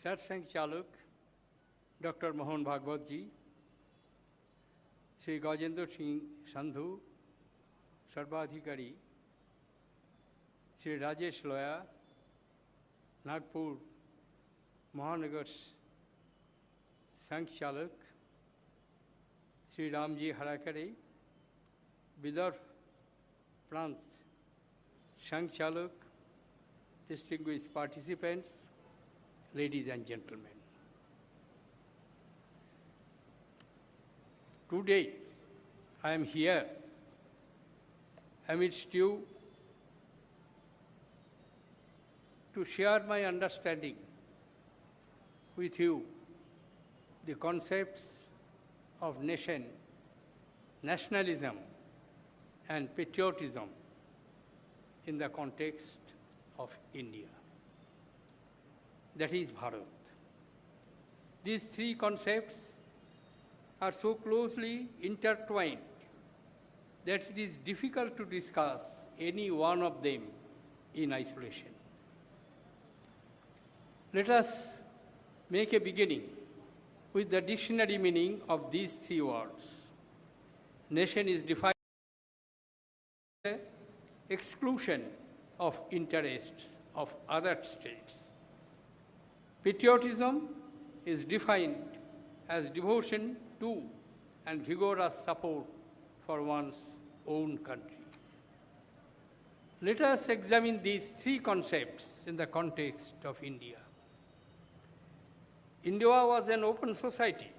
Satsang Chaluk, Dr. Mohan Bhagwat ji, Sri Gajendra Singh Sandhu, Sarvadhikari, Sri Rajesh Loya, Nagpur, Mahanagar Sangh Chaluk, Sri Ramji Harakari, Bidar Prant Sangh Chaluk, distinguished participants, ladies and gentlemen. Today, I am here amidst you to share my understanding with you the concepts of nation, nationalism, and patriotism in the context of India. That is Bharat. These three concepts are so closely intertwined that it is difficult to discuss any one of them in isolation. Let us make a beginning with the dictionary meaning of these three words. Nation is defined as the exclusion of interests of other states. Patriotism is defined as devotion to and vigorous support for one's own country. Let us examine these three concepts in the context of India. India was an open society,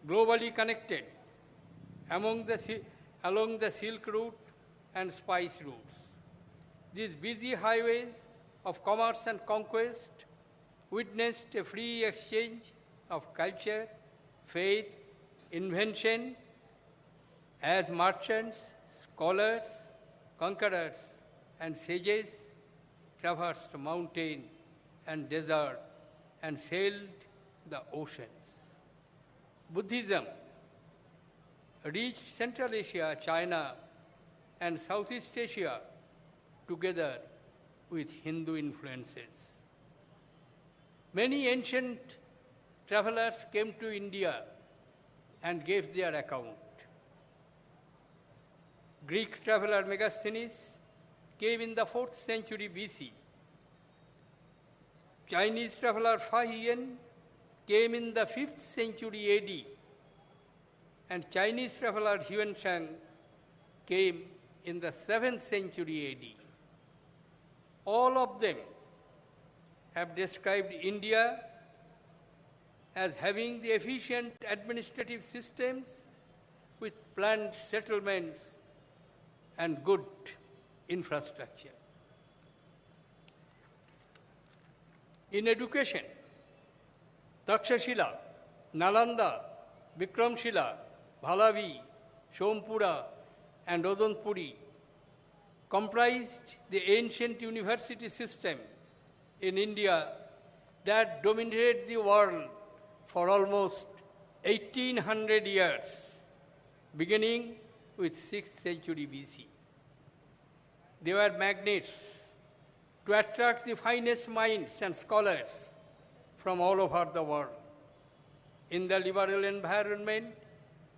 globally connected along the Silk Route and Spice Routes. These busy highways of commerce and conquest witnessed a free exchange of culture, faith, invention, as merchants, scholars, conquerors, and sages traversed mountain and desert and sailed the oceans. Buddhism reached Central Asia, China, and Southeast Asia together with Hindu influences. Many ancient travelers came to India and gave their account. Greek traveler Megasthenes came in the 4th century BC. Chinese traveler Fahian came in the 5th century AD. And Chinese traveler Huanshan came in the 7th century AD. All of them have described India as having the efficient administrative systems with planned settlements and good infrastructure. In education, Takshashila, Nalanda, Vikramshila, Bhalavi, Sompura, and Odanpuri comprised the ancient university system in India that dominated the world for almost 1800 years, beginning with 6th century BC. They were magnets to attract the finest minds and scholars from all over the world. In the liberal environment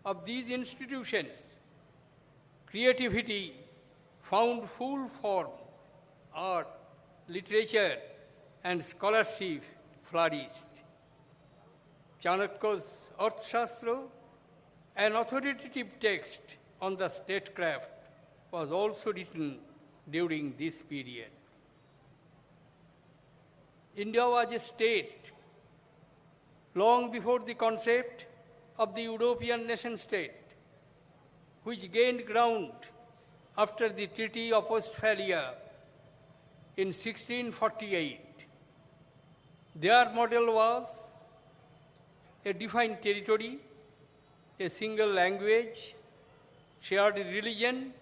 of these institutions, creativity found full form, art, literature, and scholarship flourished. Chanakya's Arthashastra, an authoritative text on the statecraft, was also written during this period. India was a state long before the concept of the European nation-state, which gained ground after the Treaty of Westphalia in 1648. Their model was a defined territory, a single language, shared religion,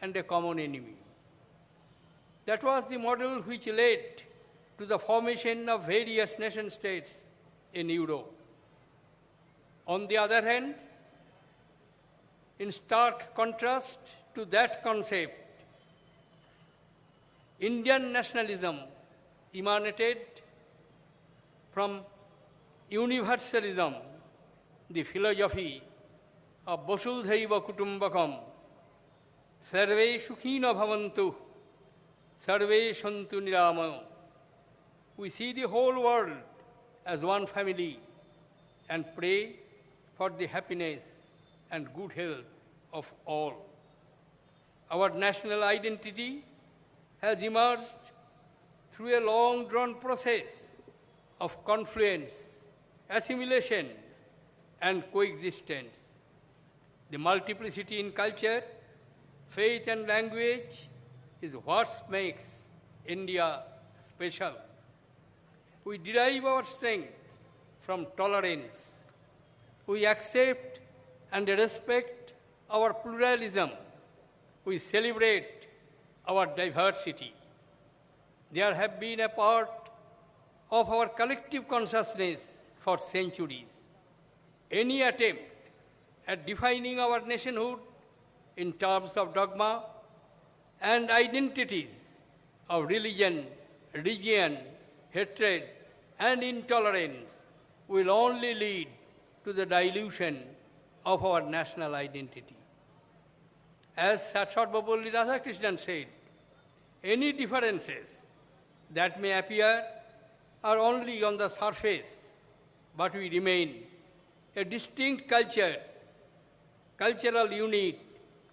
and a common enemy. That was the model which led to the formation of various nation-states in Europe. On the other hand, in stark contrast to that concept, Indian nationalism emanated from universalism, the philosophy of Vasudhaiva Kutumbakam, Sarve Sukhina Bhavantu, Sarve Santu Niramayo. We see the whole world as one family and pray for the happiness and good health of all. Our national identity has emerged through a long-drawn process of confluence, assimilation, and coexistence. The multiplicity in culture, faith, and language is what makes India special. We derive our strength from tolerance. We accept and respect our pluralism. We celebrate our diversity. There have been a part of our collective consciousness for centuries. Any attempt at defining our nationhood in terms of dogma and identities of religion, region, hatred, and intolerance will only lead to the dilution of our national identity. As Sarvapalli Radhakrishnan said, any differences that may appear are only on the surface, but we remain a distinct culture, cultural unit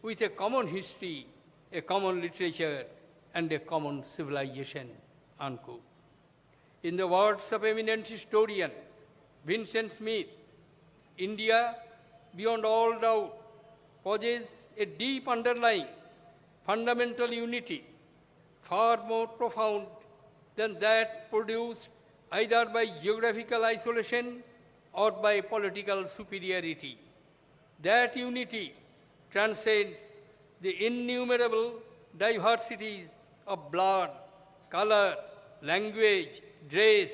with a common history, a common literature, and a common civilization, unquote. In the words of eminent historian Vincent Smith, India, beyond all doubt, possesses a deep underlying fundamental unity, far more profound than that produced either by geographical isolation or by political superiority. That unity transcends the innumerable diversities of blood, color, language, dress,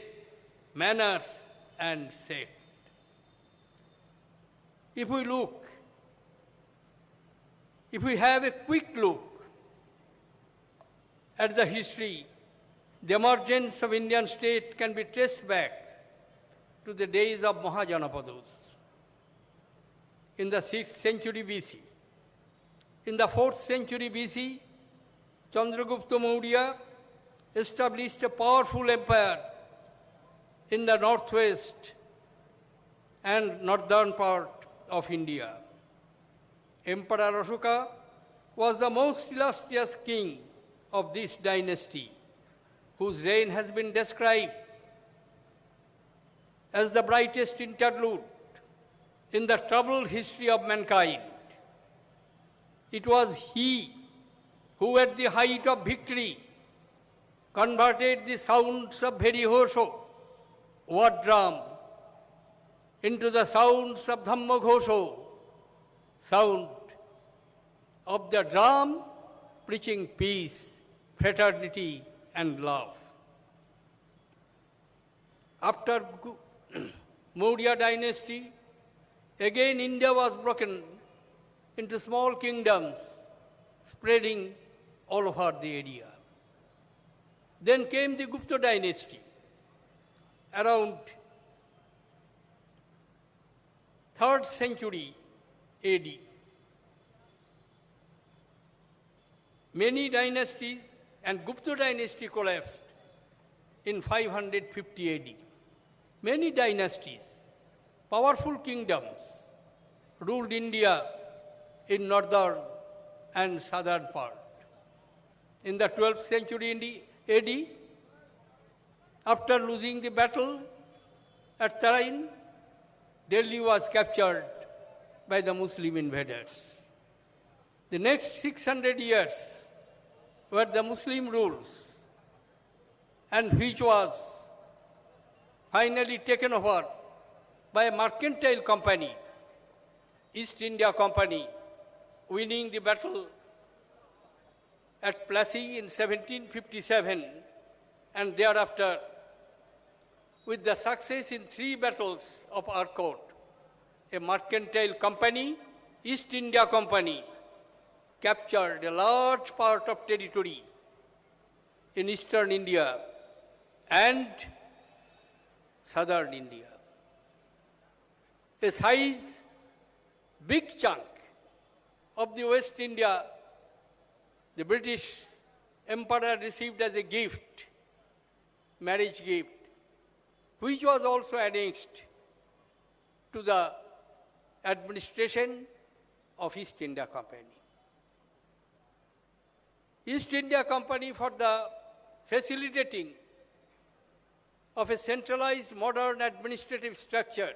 manners, and sect. If we have a quick look at the history, the emergence of Indian state can be traced back to the days of Mahajanapadas in the 6th century BC. In the 4th century BC, Chandragupta Maurya established a powerful empire in the northwest and northern part of India. Emperor Ashoka was the most illustrious king of this dynasty, whose reign has been described as the brightest interlude in the troubled history of mankind. It was he who, at the height of victory, converted the sounds of Bheri-Ghosho, war drum, into the sounds of Dhamma-Ghosho, sound of the drum preaching peace, fraternity, and love. After Maurya dynasty, again India was broken into small kingdoms, spreading all over the area. Then came the Gupta dynasty, around 3rd century AD. Many dynasties, and Gupta dynasty collapsed in 550 AD. Many dynasties, powerful kingdoms, ruled India in northern and southern part. In the 12th century AD, after losing the battle at Tarain, Delhi was captured by the Muslim invaders. The next 600 years were the Muslim rules, and which was finally taken over by a mercantile company, East India Company, winning the battle at Plassey in 1757, and thereafter, with the success in 3 battles of Arcot, a mercantile company, East India Company, captured a large part of territory in eastern India and southern India. A size, big chunk of the West India, the British Emperor received as a gift, marriage gift, which was also annexed to the administration of East India Company. East India Company, for the facilitating of a centralized modern administrative structure,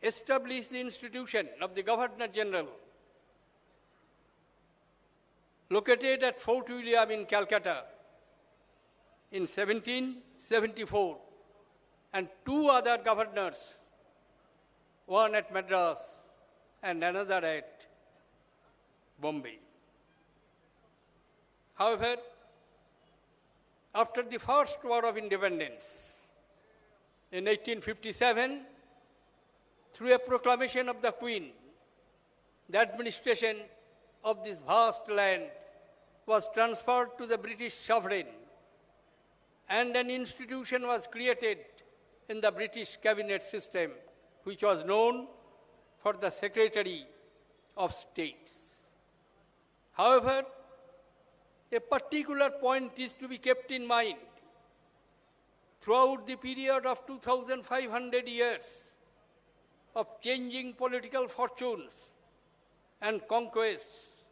established the institution of the Governor General, located at Fort William in Calcutta in 1774, and two other governors, one at Madras and another at Bombay. However, after the First War of Independence, in 1857, through a proclamation of the Queen, the administration of this vast land was transferred to the British sovereign, and an institution was created in the British cabinet system, which was known for the Secretary of States. However, a particular point is to be kept in mind. Throughout the period of 2,500 years of changing political fortunes and conquests,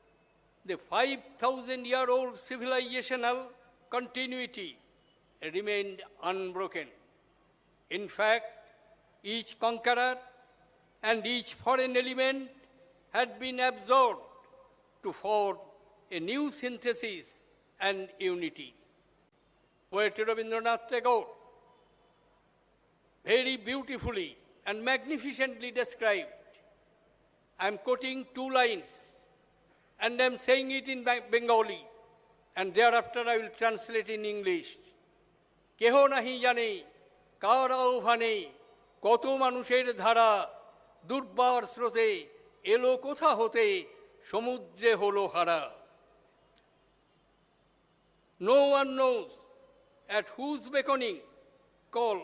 the 5,000-year-old civilizational continuity remained unbroken. In fact, each conqueror and each foreign element had been absorbed to form a new synthesis and unity. Poet Rabindranath Tagore very beautifully and magnificently described. I am quoting two lines and I am saying it in Bengali, and thereafter I will translate in English. Keho nahi jane, karao bhane, koto manusher dhara, durbar srote, elo kotha hote, সমুদ্রে হলো হারা. No one knows at whose beckoning call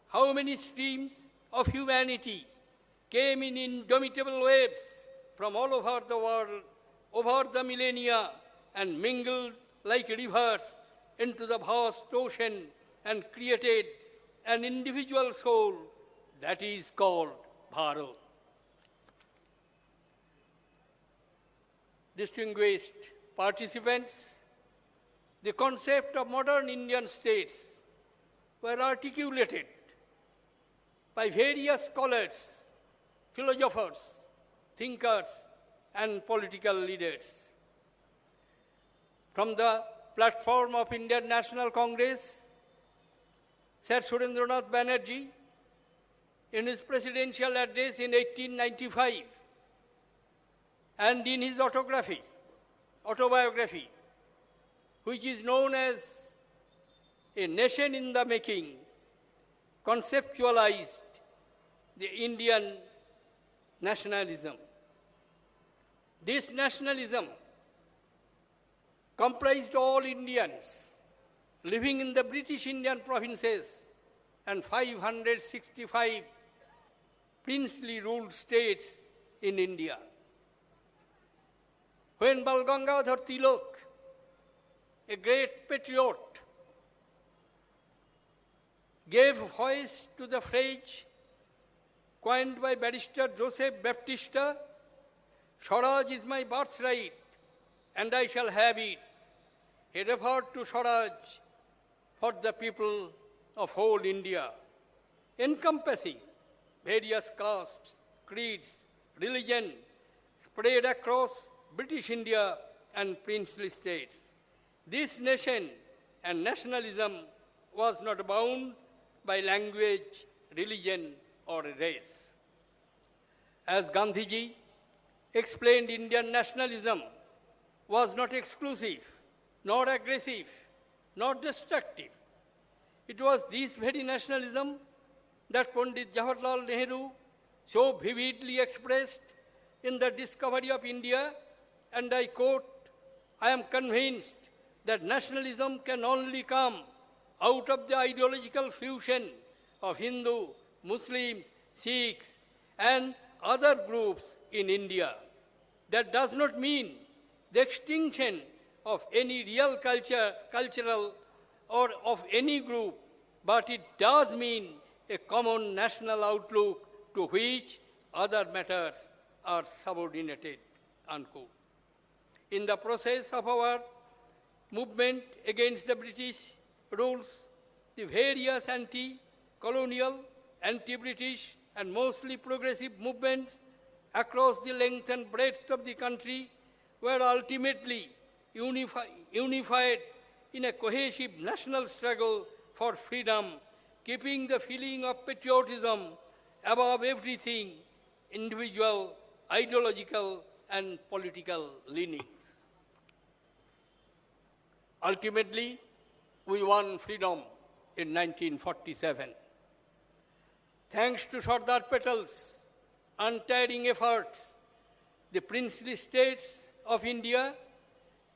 how many streams of humanity came in indomitable waves from all over the world, over the millennia, and mingled like rivers into the vast ocean and created an individual soul that is called Bharat. Distinguished participants, the concept of modern Indian states were articulated by various scholars, philosophers, thinkers, and political leaders. From the platform of Indian National Congress, Sir Surendranath Banerjee, in his presidential address in 1895, and in his autobiography, which is known as A Nation in the Making, conceptualized the Indian nationalism. This nationalism comprised all Indians living in the British Indian provinces and 565 princely ruled states in India. When Bal Gangadhar Tilak, a great patriot, gave voice to the phrase coined by Barrister Joseph Baptista, Swaraj is my birthright and I shall have it. He referred to Swaraj for the people of whole India, encompassing various castes, creeds, religion spread across British India and princely states. This nation and nationalism was not bound by language, religion, or race. As Gandhiji explained, Indian nationalism was not exclusive, nor aggressive, nor destructive. It was this very nationalism that Pandit Jawaharlal Nehru so vividly expressed in the discovery of India, and I quote, "I am convinced that nationalism can only come out of the ideological fusion of Hindu, Muslims, Sikhs, and other groups in India. That does not mean the extinction of any real cultural or of any group, but it does mean a common national outlook to which other matters are subordinated, unquote. In the process of our movement against the British rules, the various anti-colonial, anti-British, and mostly progressive movements across the length and breadth of the country were ultimately unified in a cohesive national struggle for freedom, keeping the feeling of patriotism above everything, individual, ideological, and political leanings. Ultimately, we won freedom in 1947. Thanks to Sardar Patel's untiring efforts, the princely states of India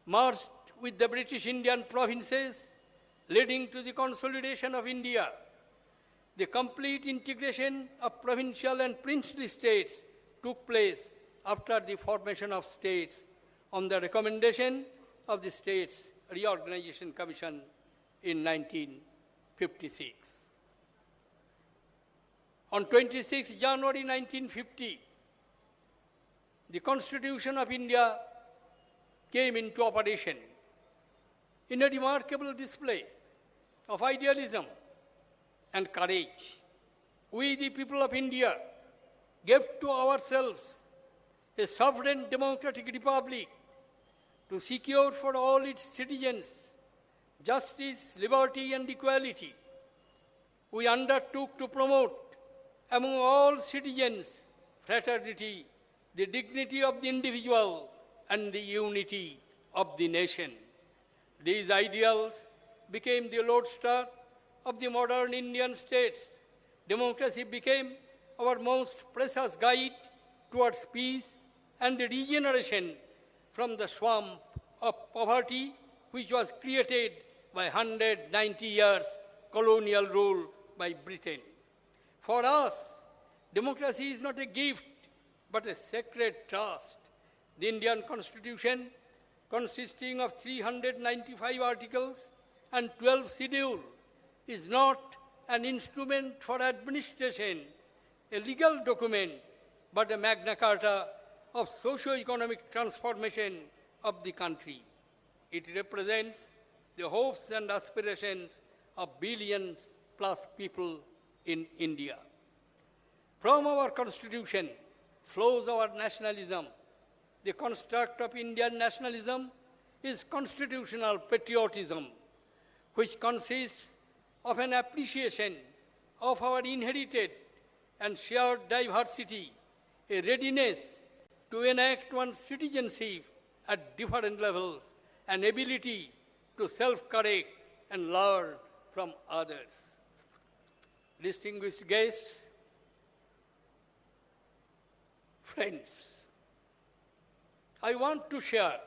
merged with the British Indian provinces, leading to the consolidation of India. The complete integration of provincial and princely states took place after the formation of states on the recommendation of the States Reorganization Commission in 1956. On 26 January 1950, the Constitution of India came into operation in a remarkable display of idealism and courage. We, the people of India, gave to ourselves a sovereign democratic republic to secure for all its citizens justice, liberty, and equality. We undertook to promote among all citizens fraternity, the dignity of the individual, and the unity of the nation. These ideals became the lodestar of the modern Indian states. Democracy became our most precious guide towards peace and regeneration from the swamp of poverty which was created by 190 years colonial rule by Britain. For us, democracy is not a gift, but a sacred trust. The Indian Constitution, consisting of 395 articles and 12 schedules, is not an instrument for administration, a legal document, but a Magna Carta of socio-economic transformation of the country. It represents the hopes and aspirations of billions plus people in India. From our Constitution flows our nationalism. The construct of Indian nationalism is constitutional patriotism, which consists of an appreciation of our inherited and shared diversity, a readiness to enact one's citizenship at different levels, an ability to self-correct and learn from others. Distinguished guests, friends, I want to share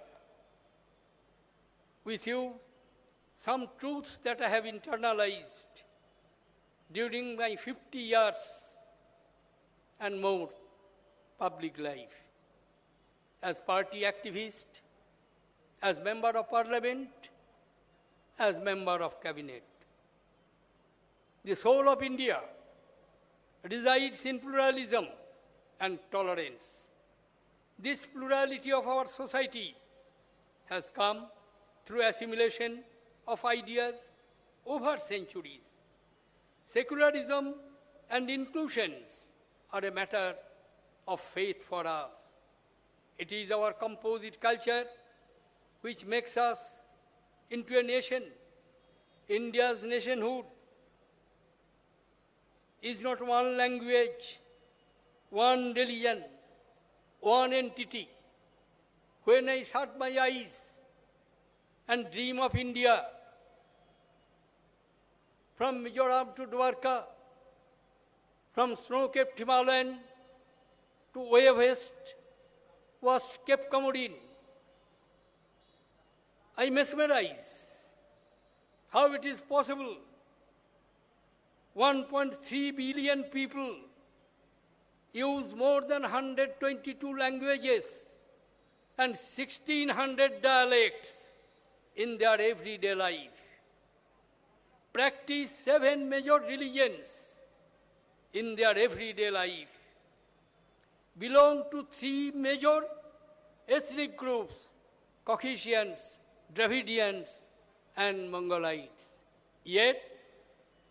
with you some truths that I have internalized during my 50 years and more public life. As party activist, as member of parliament, as member of cabinet. The soul of India resides in pluralism and tolerance. This plurality of our society has come through assimilation of ideas over centuries. Secularism and inclusions are a matter of faith for us. It is our composite culture which makes us into a nation. India's nationhood is not one language, one religion, one entity. When I shut my eyes and dream of India, from Mizoram to Dwarka, from snow-capped Himalayan to way vast Cape Comorin, I mesmerize how it is possible 1.3 billion people use more than 122 languages and 1,600 dialects in their everyday life, practice 7 major religions in their everyday life, belong to 3 major ethnic groups, Caucasians, Dravidians, and Mongolites. Yet,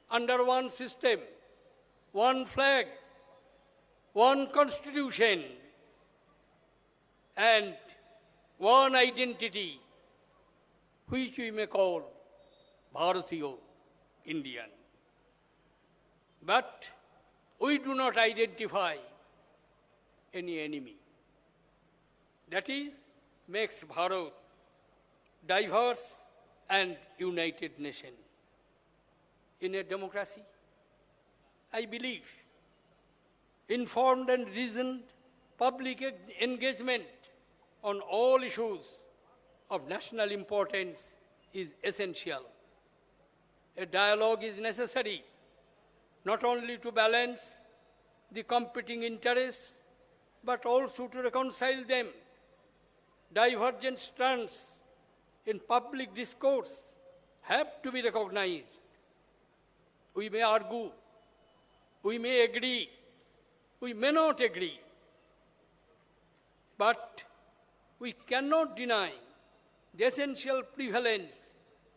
under one system, one flag, one constitution, and one identity, which we may call Bharatiya, Indian. But we do not identify any enemy. That is, makes Bharat diverse and united nation. In a democracy, I believe informed and reasoned public engagement on all issues of national importance is essential. A dialogue is necessary not only to balance the competing interests, but also to reconcile them. Divergent strands in public discourse have to be recognized. We may argue, we may agree, we may not agree, but we cannot deny the essential prevalence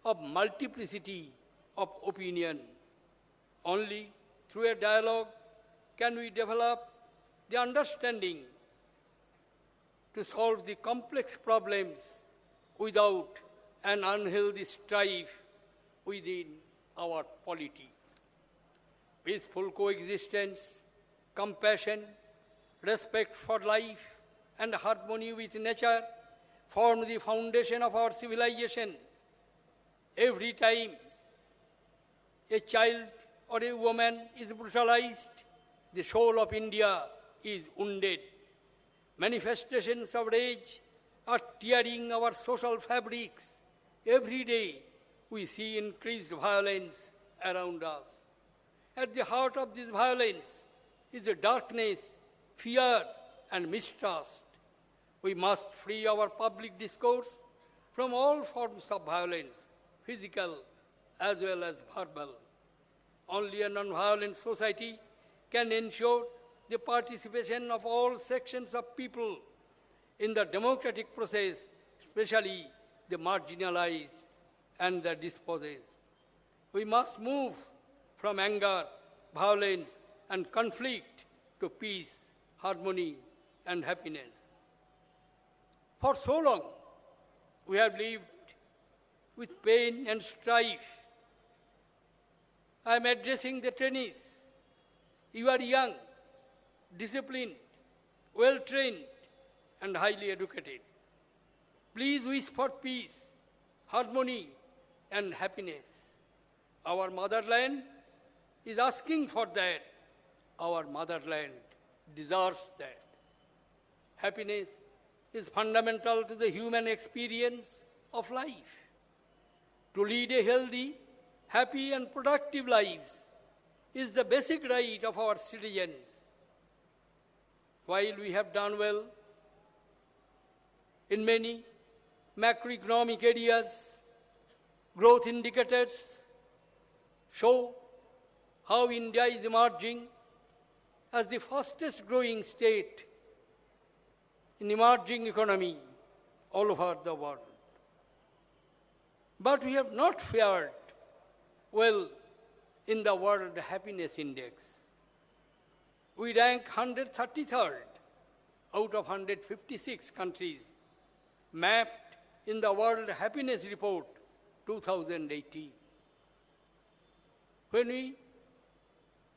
of multiplicity of opinion. Only through a dialogue can we develop the understanding to solve the complex problems without an unhealthy strife within our polity. Peaceful coexistence, compassion, respect for life, and harmony with nature form the foundation of our civilization. Every time a child or a woman is brutalized, the soul of India is wounded. Manifestations of rage are tearing our social fabrics. Every day we see increased violence around us. At the heart of this violence is a darkness, fear, and mistrust. We must free our public discourse from all forms of violence, physical as well as verbal. Only a non-violent society can ensure the participation of all sections of people in the democratic process, especially the marginalized and the dispossessed. We must move from anger, violence, and conflict to peace, harmony, and happiness. For so long, we have lived with pain and strife. I am addressing the trainees. You are young, disciplined, well-trained, and highly educated. Please wish for peace, harmony, and happiness. Our motherland is asking for that. Our motherland deserves that. Happiness is fundamental to the human experience of life. To lead a healthy, happy, and productive lives is the basic right of our citizens. While we have done well in many macroeconomic areas, growth indicators show how India is emerging as the fastest growing state in emerging economy all over the world. But we have not fared well in the World Happiness Index. We rank 133rd out of 156 countries mapped in the World Happiness Report 2018. When we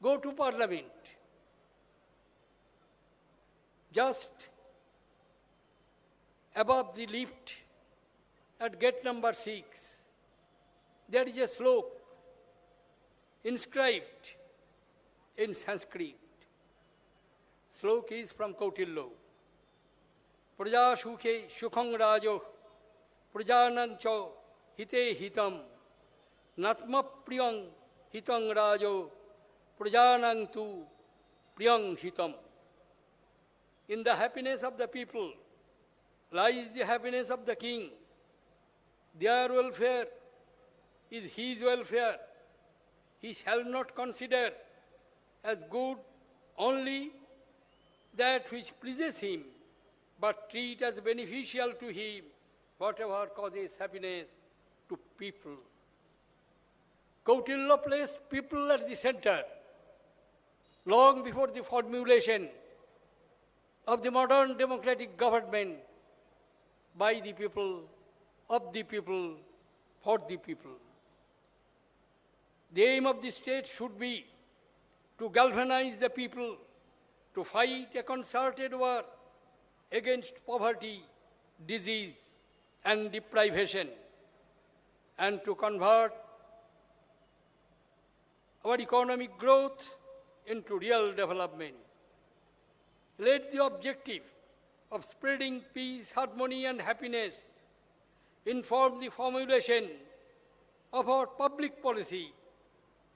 go to Parliament, just above the lift at gate number 6, there is a slok inscribed in Sanskrit. Slok is from Kautilya. Praja sukhe sukhang rajo, prajanancho hite hitam, natma priyang hitang rajo, prajanang tu priyang hitam. In the happiness of the people lies the happiness of the king. Their welfare is his welfare. He shall not consider as good only that which pleases him, but treat as beneficial to him whatever causes happiness to people. Kautilya placed people at the center long before the formulation of the modern democratic government by the people, of the people, for the people. The aim of the state should be to galvanize the people to fight a concerted war against poverty, disease, and deprivation, and to convert our economic growth into real development. Let the objective of spreading peace, harmony, and happiness inform the formulation of our public policy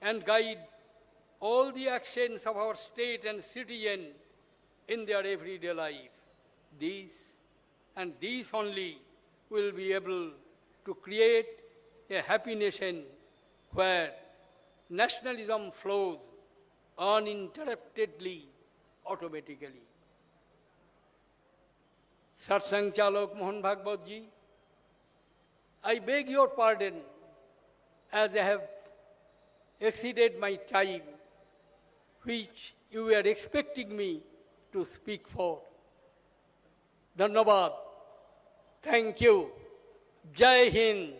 and guide all the actions of our state and citizen in their everyday life. These and these only will be able to create a happy nation where nationalism flows uninterruptedly, automatically. Satsang Chalok Mohan Bhagwat ji, I beg your pardon as I have exceeded my time, which you were expecting me to speak for. Dhanabad. Thank you. Jai Hind.